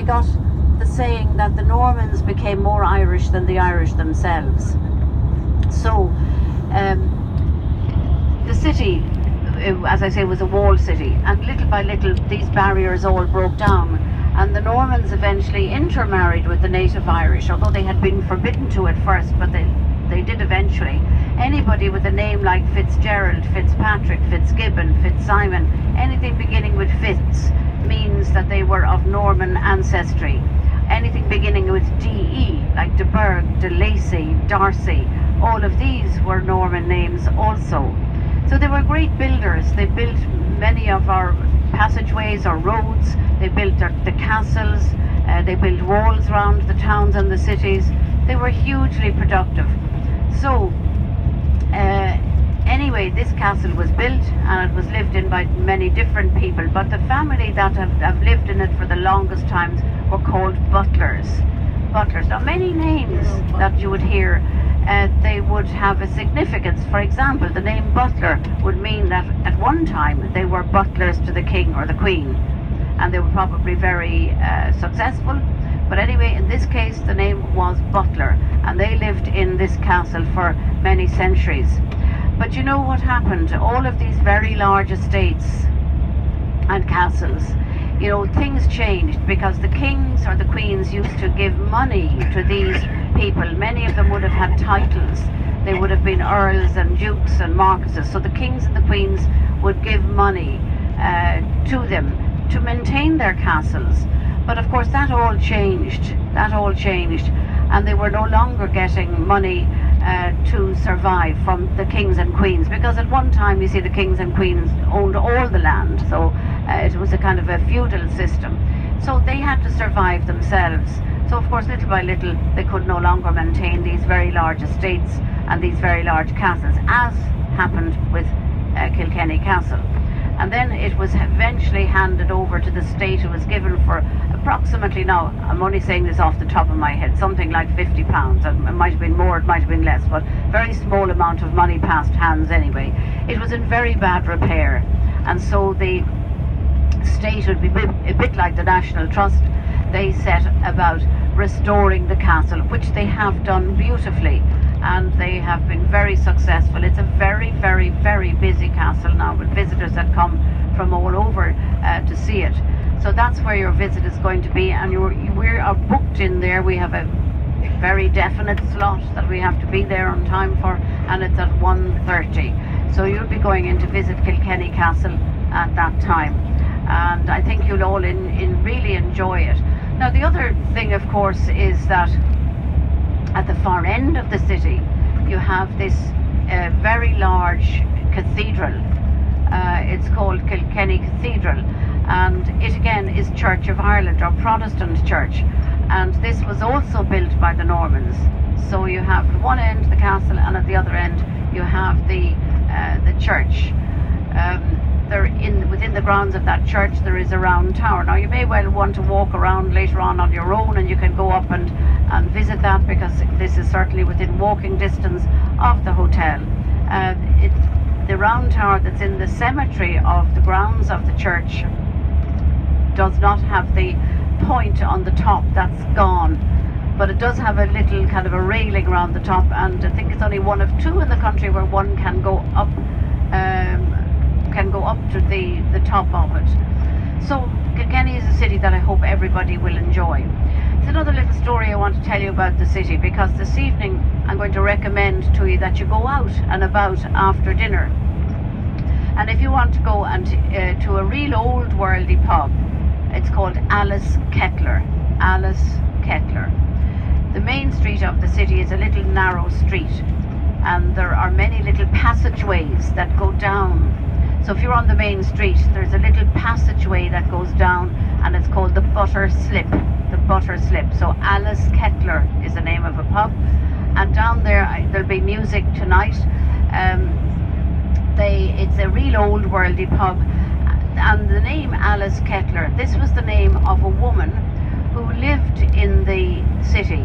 they got the saying that the Normans became more Irish than the Irish themselves. So the city, as I say, was a walled city, and little by little these barriers all broke down, and the Normans eventually intermarried with the native Irish, although they had been forbidden to at first, but they did eventually. Anybody with a name like Fitzgerald, Fitzpatrick, Fitzgibbon, Fitzsimon, anything beginning with Fitz means that they were of Norman ancestry. Anything beginning with D-E, like de Burgh, de Lacy, Darcy, all of these were Norman names also. So they were great builders. They built many of our passageways or roads. They built the castles. They built walls around the towns and the cities. They were hugely productive. So anyway, this castle was built and it was lived in by many different people, but the family that have lived in it for the longest times were called butlers. Butlers. Now many names that you would hear, they would have a significance. For example, the name butler would mean that at one time they were butlers to the king or the queen, and they were probably very successful. But anyway, in this case the name was butler, and they lived in this castle for many centuries. But you know what happened? All of these very large estates and castles, you know, things changed because the kings or the queens used to give money to these people. Many of them would have had titles. They would have been earls and dukes and marquises. So the kings and the queens would give money to them to maintain their castles. But of course that all changed. And they were no longer getting money to survive from the kings and queens, because at one time, you see, the kings and queens owned all the land, so it was a kind of a feudal system. So they had to survive themselves. So of course, little by little, they could no longer maintain these very large estates and these very large castles, as happened with Kilkenny Castle. And then it was eventually handed over to the state. It was given for approximately, now I'm only saying this off the top of my head, something like £50. It might have been more, it might have been less, but very small amount of money passed hands anyway. It was in very bad repair, and so the state would be a bit like the National Trust. They set about restoring the castle, which they have done beautifully, and they have been very successful. It's a very, very, very busy castle now, with visitors that come from all over to see it. So that's where your visit is going to be, and we are booked in there. We have a very definite slot that we have to be there on time for, and it's at 1:30. So you'll be going in to visit Kilkenny Castle at that time, and I think you'll all really enjoy it. Now the other thing, of course, is that at the far end of the city you have this very large cathedral. It's called Kilkenny Cathedral, and it again is Church of Ireland, or Protestant church, and this was also built by the Normans. So you have at one end the castle, and at the other end you have the church. Within the grounds of that church there is a round tower. Now you may well want to walk around later on your own, and you can go up and visit that, because this is certainly within walking distance of the hotel. The round tower that's in the cemetery of the grounds of the church does not have the point on the top. That's gone, but it does have a little kind of a railing around the top, and I think it's only one of two in the country where one can go up to the top of it. So Kilkenny is a city that I hope everybody will enjoy. It's another little story I want to tell you about the city, because this evening I'm going to recommend to you that you go out and about after dinner. And if you want to go and to a real old worldy pub, it's called Alice Kettler. Alice Kettler. The main street of the city is a little narrow street, and there are many little passageways that go down. So if you're on the main street, there's a little passageway that goes down, and it's called the Butter Slip. The Butter Slip. So Alice Kettler is the name of a pub, and down there there'll be music tonight. It's a real old worldy pub, and the name Alice Kettler, this was the name of a woman who lived in the city,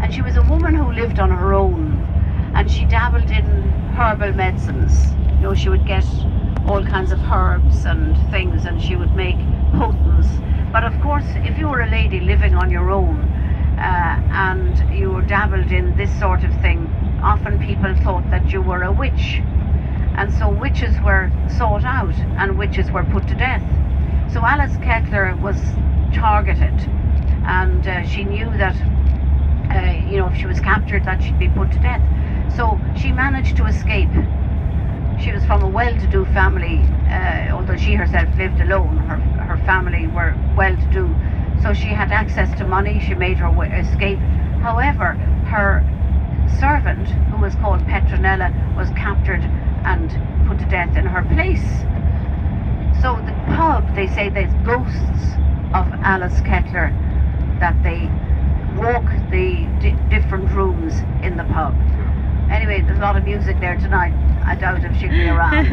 and she was a woman who lived on her own, and she dabbled in herbal medicines. You know, she would get all kinds of herbs and things, and she would make potents, But of course, if you were a lady living on your own and you were dabbled in this sort of thing, often people thought that you were a witch. And so witches were sought out and witches were put to death. So Alice Kettler was targeted, and she knew that if she was captured that she'd be put to death. So she managed to escape. She was from a well-to-do family, although she herself lived alone. Her family were well-to-do, so she had access to money. She made her escape. However, her servant, who was called Petronella, was captured and put to death in her place. So the pub, they say there's ghosts of Alice Kettler, that they walk the different rooms in the pub. Anyway, there's a lot of music there tonight. I doubt if she'll be around.